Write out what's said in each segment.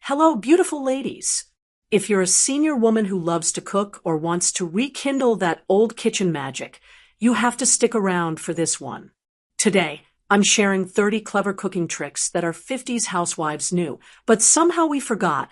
Hello, beautiful ladies. If you're a senior woman who loves to cook or wants to rekindle that old kitchen magic, you have to stick around for this one. Today, I'm sharing 30 clever cooking tricks that our 50s housewives knew, but somehow we forgot.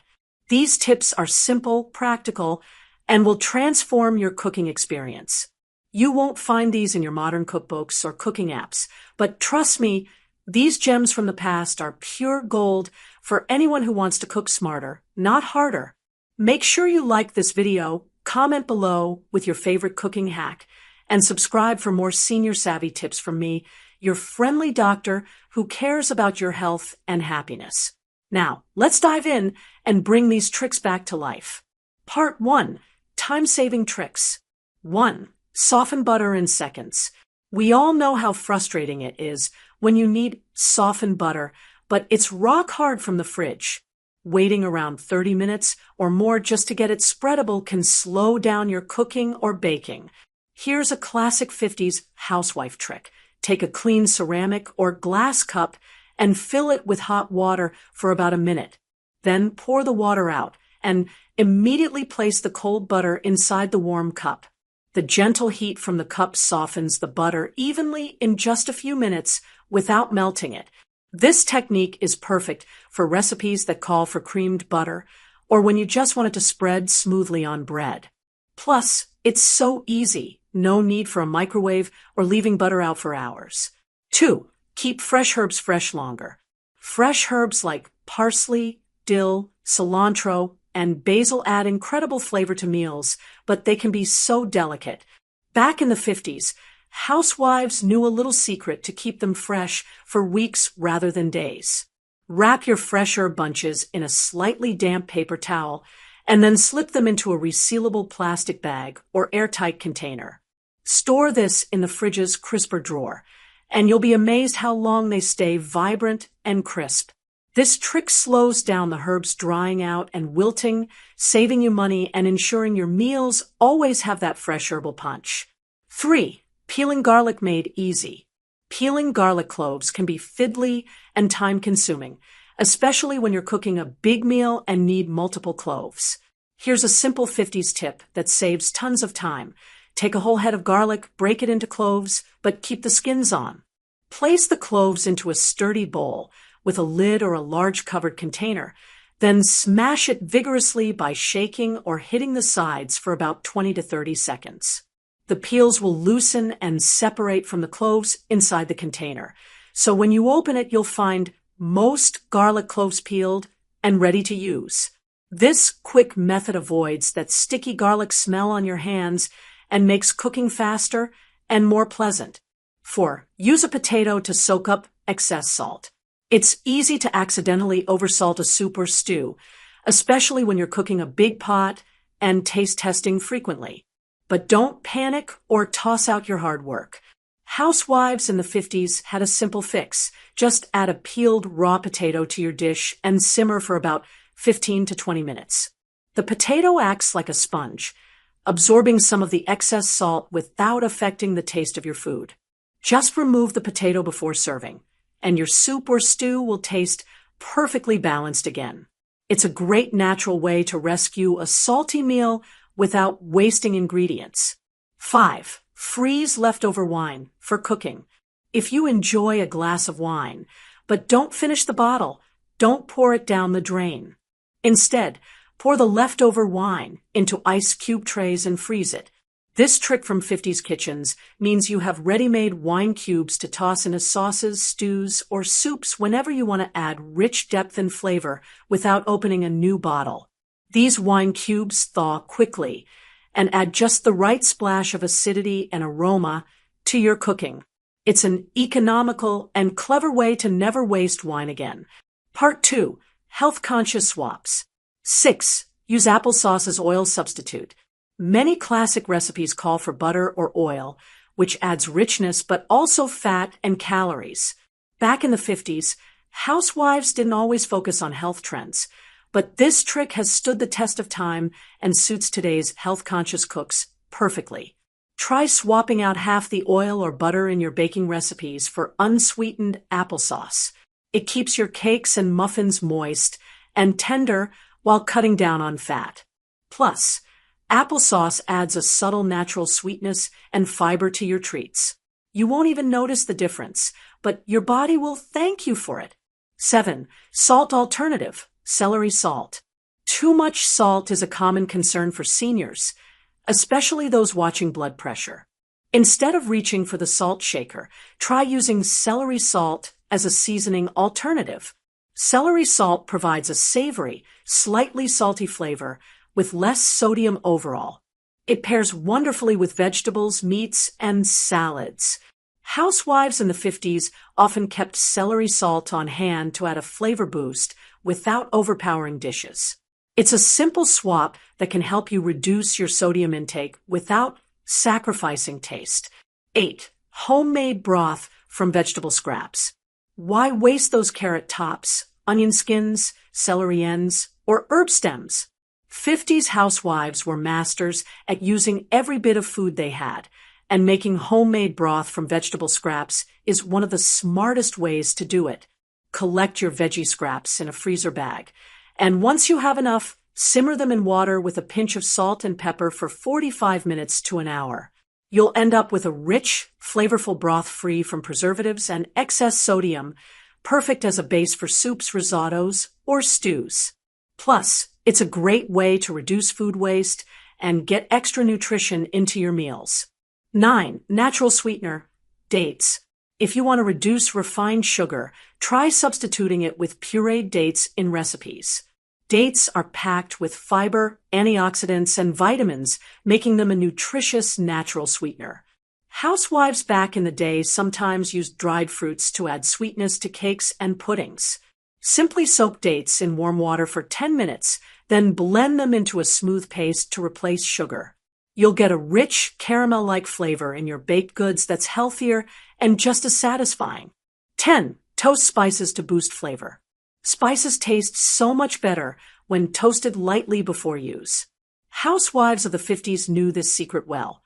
These tips are simple, practical, and will transform your cooking experience. You won't find these in your modern cookbooks or cooking apps, but trust me, these gems from the past are pure gold for anyone who wants to cook smarter, not harder. Make sure you like this video, comment below with your favorite cooking hack, and subscribe for more senior savvy tips from me, your friendly doctor who cares about your health and happiness. Now, let's dive in and bring these tricks back to life. Part 1. Time-saving tricks. 1. Soften butter in seconds. We all know how frustrating it is when you need softened butter, but it's rock hard from the fridge. Waiting around 30 minutes or more just to get it spreadable can slow down your cooking or baking. Here's a classic 50s housewife trick. Take a clean ceramic or glass cup and fill it with hot water for about a minute. Then pour the water out and immediately place the cold butter inside the warm cup. The gentle heat from the cup softens the butter evenly in just a few minutes without melting it. This technique is perfect for recipes that call for creamed butter or when you just want it to spread smoothly on bread. Plus, it's so easy. No need for a microwave or leaving butter out for hours. 2. Keep fresh herbs fresh longer. Fresh herbs like parsley, dill, cilantro, and basil add incredible flavor to meals, but they can be so delicate. Back in the 50s, housewives knew a little secret to keep them fresh for weeks rather than days. Wrap your fresh herb bunches in a slightly damp paper towel and then slip them into a resealable plastic bag or airtight container. Store this in the fridge's crisper drawer, and you'll be amazed how long they stay vibrant and crisp. This trick slows down the herbs drying out and wilting, saving you money and ensuring your meals always have that fresh herbal punch. 3. Peeling garlic made easy. Peeling garlic cloves can be fiddly and time-consuming, especially when you're cooking a big meal and need multiple cloves. Here's a simple 50s tip that saves tons of time. Take a whole head of garlic, break it into cloves, but keep the skins on. Place the cloves into a sturdy bowl with a lid or a large covered container, then smash it vigorously by shaking or hitting the sides for about 20 to 30 seconds. The peels will loosen and separate from the cloves inside the container. So when you open it, you'll find most garlic cloves peeled and ready to use. This quick method avoids that sticky garlic smell on your hands and makes cooking faster and more pleasant. 4. Use a potato to soak up excess salt. It's easy to accidentally oversalt a soup or stew, especially when you're cooking a big pot and taste testing frequently. But don't panic or toss out your hard work. Housewives in the 50s had a simple fix. Just add a peeled raw potato to your dish and simmer for about 15 to 20 minutes. The potato acts like a sponge, absorbing some of the excess salt without affecting the taste of your food. Just remove the potato before serving, and your soup or stew will taste perfectly balanced again. It's a great natural way to rescue a salty meal without wasting ingredients. 5. Freeze leftover wine for cooking. If you enjoy a glass of wine, but don't finish the bottle, don't pour it down the drain. Instead, pour the leftover wine into ice cube trays and freeze it. This trick from 50s kitchens means you have ready-made wine cubes to toss into sauces, stews, or soups whenever you want to add rich depth and flavor without opening a new bottle. These wine cubes thaw quickly and add just the right splash of acidity and aroma to your cooking. It's an economical and clever way to never waste wine again. Part 2. Health-conscious swaps. 6. Use applesauce as oil substitute. Many classic recipes call for butter or oil, which adds richness but also fat and calories. Back in the 50s, housewives didn't always focus on health trends, but this trick has stood the test of time and suits today's health-conscious cooks perfectly. Try swapping out half the oil or butter in your baking recipes for unsweetened applesauce. It keeps your cakes and muffins moist and tender while cutting down on fat. Plus, applesauce adds a subtle natural sweetness and fiber to your treats. You won't even notice the difference, but your body will thank you for it. 7. Salt alternative, celery salt. Too much salt is a common concern for seniors, especially those watching blood pressure. Instead of reaching for the salt shaker, try using celery salt as a seasoning alternative. Celery salt provides a savory, slightly salty flavor with less sodium overall. It pairs wonderfully with vegetables, meats, and salads. Housewives in the 50s often kept celery salt on hand to add a flavor boost without overpowering dishes. It's a simple swap that can help you reduce your sodium intake without sacrificing taste. 8. Homemade broth from vegetable scraps. Why waste those carrot tops, onion skins, celery ends, or herb stems? 50s housewives were masters at using every bit of food they had, and making homemade broth from vegetable scraps is one of the smartest ways to do it. Collect your veggie scraps in a freezer bag, and once you have enough, simmer them in water with a pinch of salt and pepper for 45 minutes to an hour. You'll end up with a rich, flavorful broth free from preservatives and excess sodium, perfect as a base for soups, risottos, or stews. Plus, it's a great way to reduce food waste and get extra nutrition into your meals. 9. Natural sweetener, dates. If you want to reduce refined sugar, try substituting it with pureed dates in recipes. Dates are packed with fiber, antioxidants, and vitamins, making them a nutritious natural sweetener. Housewives back in the day sometimes used dried fruits to add sweetness to cakes and puddings. Simply soak dates in warm water for 10 minutes, then blend them into a smooth paste to replace sugar. You'll get a rich, caramel-like flavor in your baked goods that's healthier and just as satisfying. 10. Toast spices to boost flavor. Spices taste so much better when toasted lightly before use. Housewives of the 50s knew this secret well.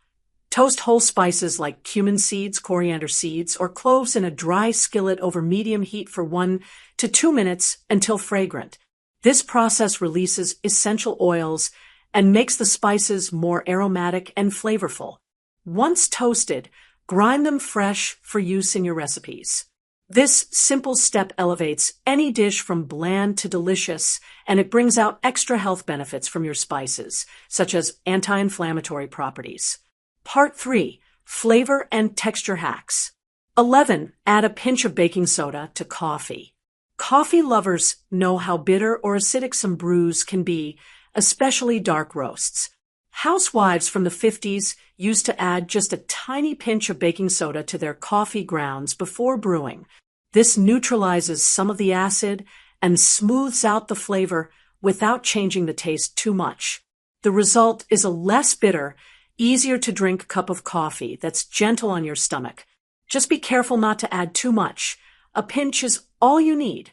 Toast whole spices like cumin seeds, coriander seeds, or cloves in a dry skillet over medium heat for 1 to 2 minutes until fragrant. This process releases essential oils and makes the spices more aromatic and flavorful. Once toasted, grind them fresh for use in your recipes. This simple step elevates any dish from bland to delicious, and it brings out extra health benefits from your spices, such as anti-inflammatory properties. Part 3. Flavor and texture hacks. 11. Add a pinch of baking soda to coffee. Coffee lovers know how bitter or acidic some brews can be, especially dark roasts. Housewives from the 50s used to add just a tiny pinch of baking soda to their coffee grounds before brewing. This neutralizes some of the acid and smooths out the flavor without changing the taste too much. The result is a less bitter, easier to drink cup of coffee that's gentle on your stomach. Just be careful not to add too much. A pinch is all you need.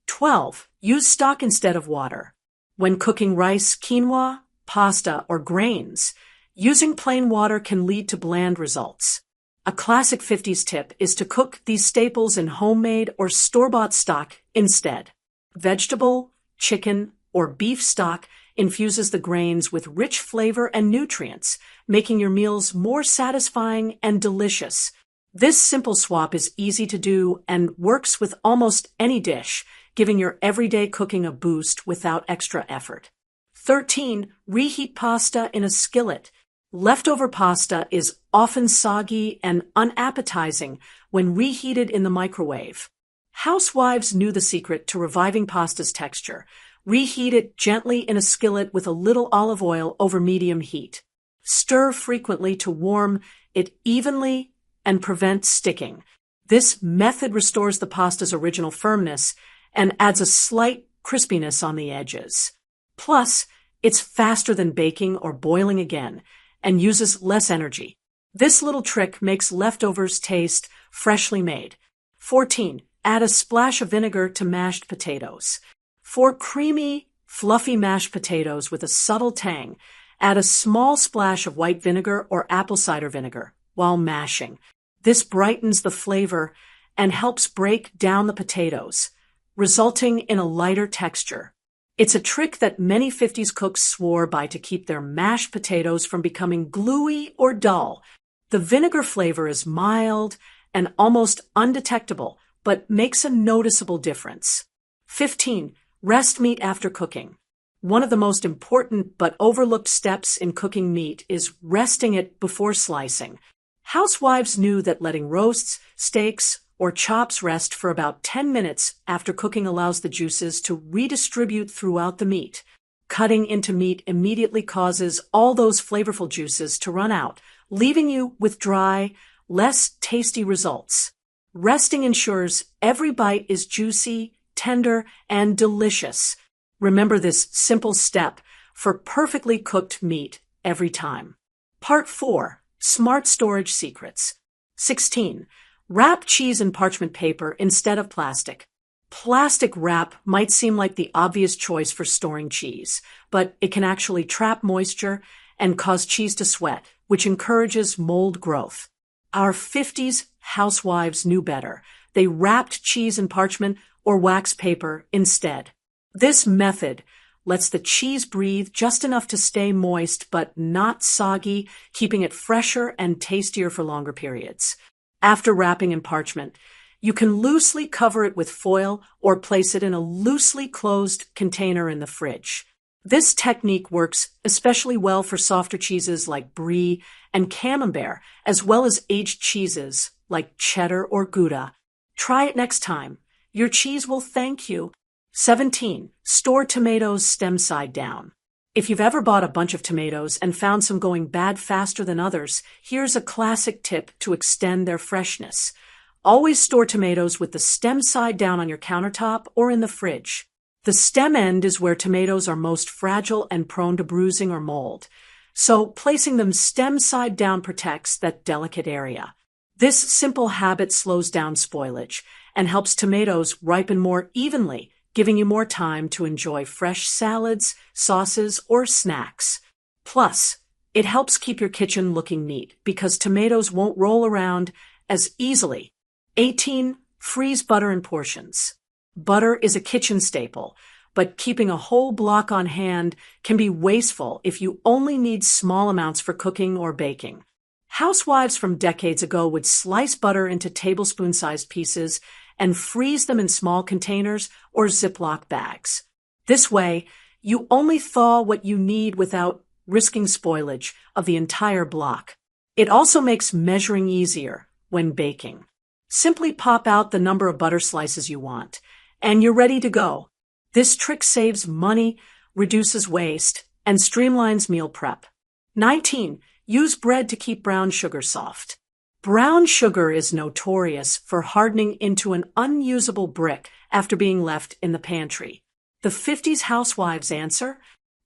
12. Use stock instead of water. When cooking rice, quinoa, pasta, or grains, using plain water can lead to bland results. A classic 50s tip is to cook these staples in homemade or store-bought stock instead. Vegetable, chicken, or beef stock infuses the grains with rich flavor and nutrients, making your meals more satisfying and delicious. This simple swap is easy to do and works with almost any dish, giving your everyday cooking a boost without extra effort. 13. Reheat pasta in a skillet. Leftover pasta is often soggy and unappetizing when reheated in the microwave. Housewives knew the secret to reviving pasta's texture. Reheat it gently in a skillet with a little olive oil over medium heat. Stir frequently to warm it evenly and prevent sticking. This method restores the pasta's original firmness and adds a slight crispiness on the edges. Plus, it's faster than baking or boiling again and uses less energy. This little trick makes leftovers taste freshly made. 14. Add a splash of vinegar to mashed potatoes. For creamy, fluffy mashed potatoes with a subtle tang, add a small splash of white vinegar or apple cider vinegar while mashing. This brightens the flavor and helps break down the potatoes, resulting in a lighter texture. It's a trick that many 50s cooks swore by to keep their mashed potatoes from becoming gluey or dull. The vinegar flavor is mild and almost undetectable, but makes a noticeable difference. 15. Rest meat after cooking. One of the most important but overlooked steps in cooking meat is resting it before slicing. Housewives knew that letting roasts, steaks, or chops rest for about 10 minutes after cooking allows the juices to redistribute throughout the meat. Cutting into meat immediately causes all those flavorful juices to run out, leaving you with dry, less tasty results. Resting ensures every bite is juicy, tender, and delicious. Remember this simple step for perfectly cooked meat every time. Part 4. Smart Storage Secrets. 16. Wrap cheese in parchment paper instead of plastic. Plastic wrap might seem like the obvious choice for storing cheese, but it can actually trap moisture and cause cheese to sweat, which encourages mold growth. Our 50s housewives knew better. They wrapped cheese in parchment or wax paper instead. This method lets the cheese breathe just enough to stay moist but not soggy, keeping it fresher and tastier for longer periods. After wrapping in parchment, you can loosely cover it with foil or place it in a loosely closed container in the fridge. This technique works especially well for softer cheeses like brie and camembert, as well as aged cheeses like cheddar or Gouda. Try it next time. Your cheese will thank you. 17. Store tomatoes stem side down. If you've ever bought a bunch of tomatoes and found some going bad faster than others, here's a classic tip to extend their freshness. Always store tomatoes with the stem side down on your countertop or in the fridge. The stem end is where tomatoes are most fragile and prone to bruising or mold. So placing them stem side down protects that delicate area. This simple habit slows down spoilage and helps tomatoes ripen more evenly, giving you more time to enjoy fresh salads, sauces, or snacks. Plus, it helps keep your kitchen looking neat because tomatoes won't roll around as easily. 18. Freeze butter in portions. Butter is a kitchen staple, but keeping a whole block on hand can be wasteful if you only need small amounts for cooking or baking. Housewives from decades ago would slice butter into tablespoon-sized pieces and freeze them in small containers or Ziploc bags. This way, you only thaw what you need without risking spoilage of the entire block. It also makes measuring easier when baking. Simply pop out the number of butter slices you want, and you're ready to go. This trick saves money, reduces waste, and streamlines meal prep. 19. Use bread to keep brown sugar soft. Brown sugar is notorious for hardening into an unusable brick after being left in the pantry. The 50s housewives answer: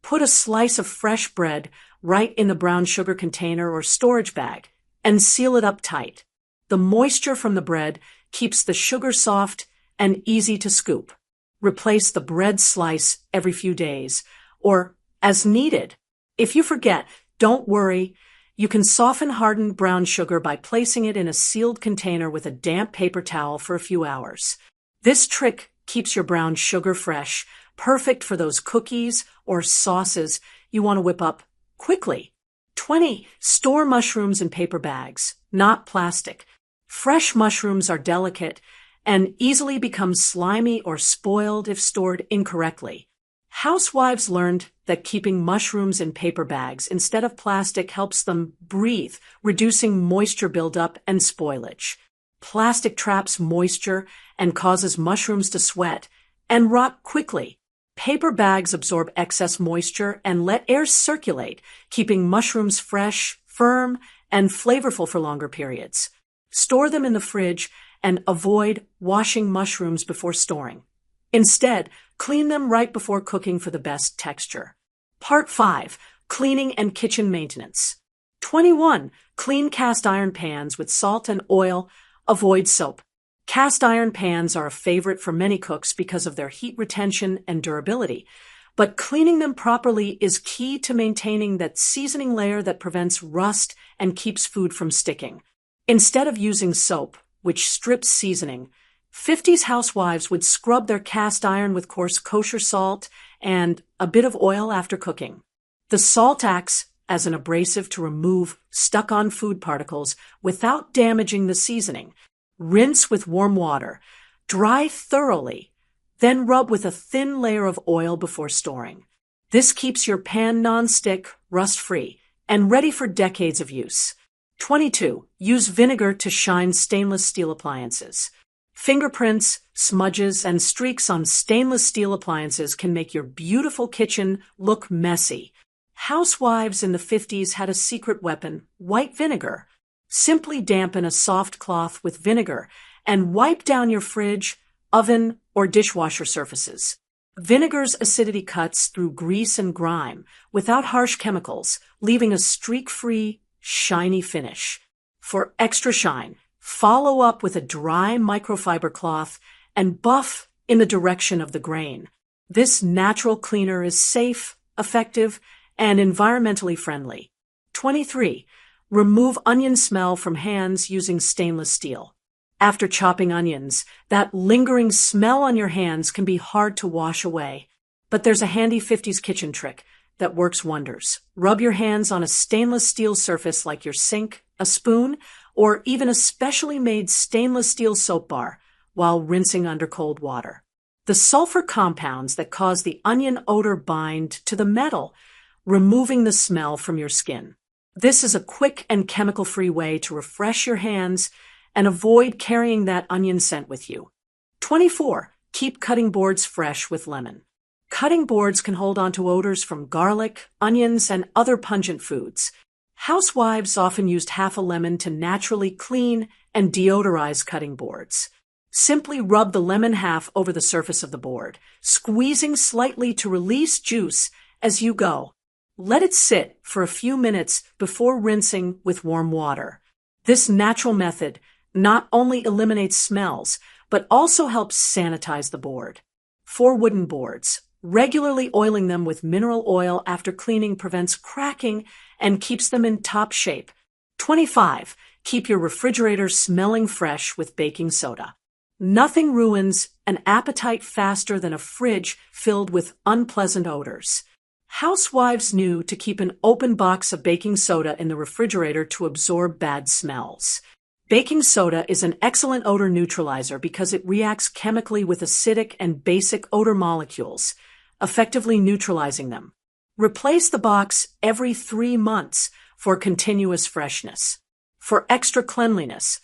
put a slice of fresh bread right in the brown sugar container or storage bag and seal it up tight. The moisture from the bread keeps the sugar soft and easy to scoop. Replace the bread slice every few days or as needed. If you forget, don't worry. You can soften hardened brown sugar by placing it in a sealed container with a damp paper towel for a few hours. This trick keeps your brown sugar fresh, perfect for those cookies or sauces you want to whip up quickly. 20. Store mushrooms in paper bags, not plastic. Fresh mushrooms are delicate and easily become slimy or spoiled if stored incorrectly. Housewives learned that keeping mushrooms in paper bags instead of plastic helps them breathe, reducing moisture buildup and spoilage. Plastic traps moisture and causes mushrooms to sweat and rot quickly. Paper bags absorb excess moisture and let air circulate, keeping mushrooms fresh, firm, and flavorful for longer periods. Store them in the fridge and avoid washing mushrooms before storing. Instead, clean them right before cooking for the best texture. Part 5. Cleaning and kitchen maintenance. 21. Clean cast iron pans with salt and oil. Avoid soap. Cast iron pans are a favorite for many cooks because of their heat retention and durability, but cleaning them properly is key to maintaining that seasoning layer that prevents rust and keeps food from sticking. Instead of using soap, which strips seasoning, 50s housewives would scrub their cast iron with coarse kosher salt and a bit of oil after cooking. The salt acts as an abrasive to remove stuck-on food particles without damaging the seasoning. Rinse with warm water. Dry thoroughly. Then rub with a thin layer of oil before storing. This keeps your pan non-stick, rust-free, and ready for decades of use. 22. Use vinegar to shine stainless steel appliances. Fingerprints, smudges, and streaks on stainless steel appliances can make your beautiful kitchen look messy. Housewives in the 50s had a secret weapon, white vinegar. Simply dampen a soft cloth with vinegar and wipe down your fridge, oven, or dishwasher surfaces. Vinegar's acidity cuts through grease and grime without harsh chemicals, leaving a streak-free, shiny finish. For extra shine, follow up with a dry microfiber cloth and buff in the direction of the grain. This natural cleaner is safe, effective, and environmentally friendly. 23. Remove onion smell from hands using stainless steel. After chopping onions, that lingering smell on your hands can be hard to wash away. But there's a handy 50s kitchen trick that works wonders. Rub your hands on a stainless steel surface like your sink, a spoon, or even a specially made stainless steel soap bar while rinsing under cold water. The sulfur compounds that cause the onion odor bind to the metal, removing the smell from your skin. This is a quick and chemical-free way to refresh your hands and avoid carrying that onion scent with you. 24. Keep cutting boards fresh with lemon. Cutting boards can hold onto odors from garlic, onions, and other pungent foods. Housewives often used half a lemon to naturally clean and deodorize cutting boards. Simply rub the lemon half over the surface of the board, squeezing slightly to release juice as you go. Let it sit for a few minutes before rinsing with warm water. This natural method not only eliminates smells, but also helps sanitize the board. For wooden boards, regularly oiling them with mineral oil after cleaning prevents cracking and keeps them in top shape. 25. Keep your refrigerator smelling fresh with baking soda. Nothing ruins an appetite faster than a fridge filled with unpleasant odors. Housewives knew to keep an open box of baking soda in the refrigerator to absorb bad smells. Baking soda is an excellent odor neutralizer because it reacts chemically with acidic and basic odor molecules, effectively neutralizing them. Replace the box every 3 months for continuous freshness. For extra cleanliness,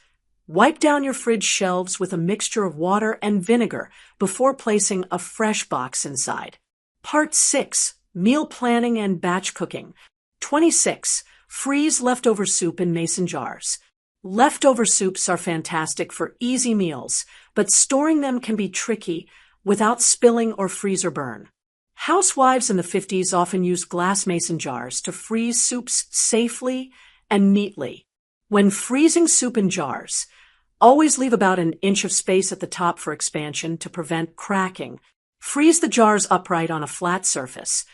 wipe down your fridge shelves with a mixture of water and vinegar before placing a fresh box inside. Part 6. Meal planning and batch cooking. 26. Freeze leftover soup in mason jars. Leftover soups are fantastic for easy meals, but storing them can be tricky without spilling or freezer burn. Housewives in the 50s often used glass mason jars to freeze soups safely and neatly. When freezing soup in jars, always leave about an inch of space at the top for expansion to prevent cracking. Freeze the jars upright on a flat surface,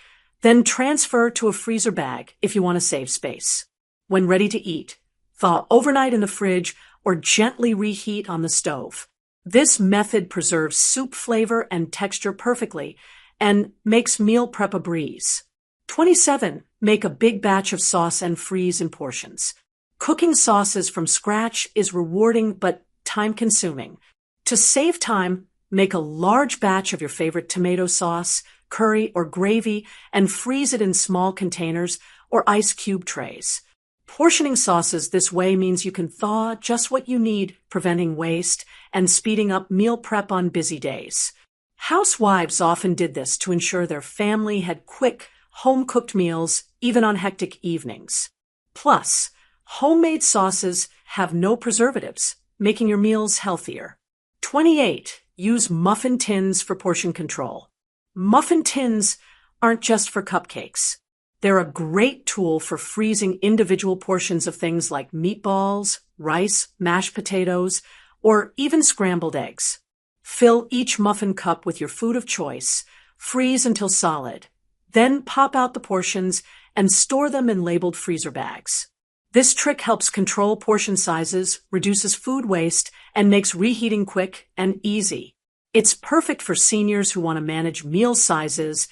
then transfer to a freezer bag if you want to save space. When ready to eat, thaw overnight in the fridge or gently reheat on the stove. This method preserves soup flavor and texture perfectly and makes meal prep a breeze. 27. Make a big batch of sauce and freeze in portions. Cooking sauces from scratch is rewarding but time-consuming. To save time, make a large batch of your favorite tomato sauce, curry, or gravy and freeze it in small containers or ice cube trays. Portioning sauces this way means you can thaw just what you need, preventing waste and speeding up meal prep on busy days. Housewives often did this to ensure their family had quick, home-cooked meals even on hectic evenings. Plus, homemade sauces have no preservatives, making your meals healthier. 28. Use muffin tins for portion control. Muffin tins aren't just for cupcakes. They're a great tool for freezing individual portions of things like meatballs, rice, mashed potatoes, or even scrambled eggs. Fill each muffin cup with your food of choice, freeze until solid, then pop out the portions and store them in labeled freezer bags. This trick helps control portion sizes, reduces food waste, and makes reheating quick and easy. It's perfect for seniors who want to manage meal sizes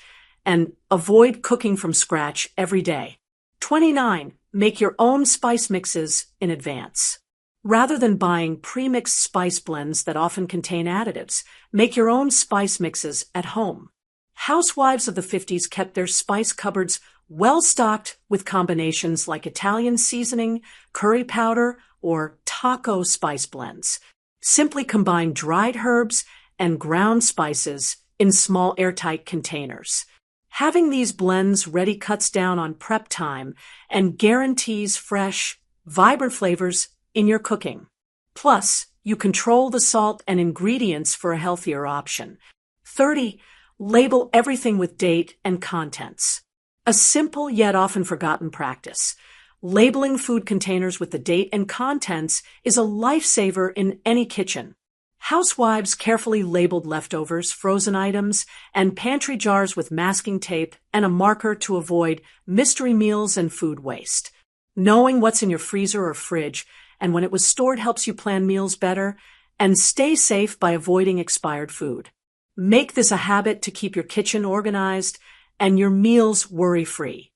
and avoid cooking from scratch every day. 29. Make your own spice mixes in advance. Rather than buying pre-mixed spice blends that often contain additives, make your own spice mixes at home. Housewives of the 50s kept their spice cupboards well-stocked with combinations like Italian seasoning, curry powder, or taco spice blends. Simply combine dried herbs and ground spices in small airtight containers. Having these blends ready cuts down on prep time and guarantees fresh, vibrant flavors in your cooking. Plus, you control the salt and ingredients for a healthier option. 30. Label everything with date and contents. A simple yet often forgotten practice. Labeling food containers with the date and contents is a lifesaver in any kitchen. Housewives carefully labeled leftovers, frozen items, and pantry jars with masking tape and a marker to avoid mystery meals and food waste. Knowing what's in your freezer or fridge and when it was stored helps you plan meals better and stay safe by avoiding expired food. Make this a habit to keep your kitchen organized and your meals worry-free.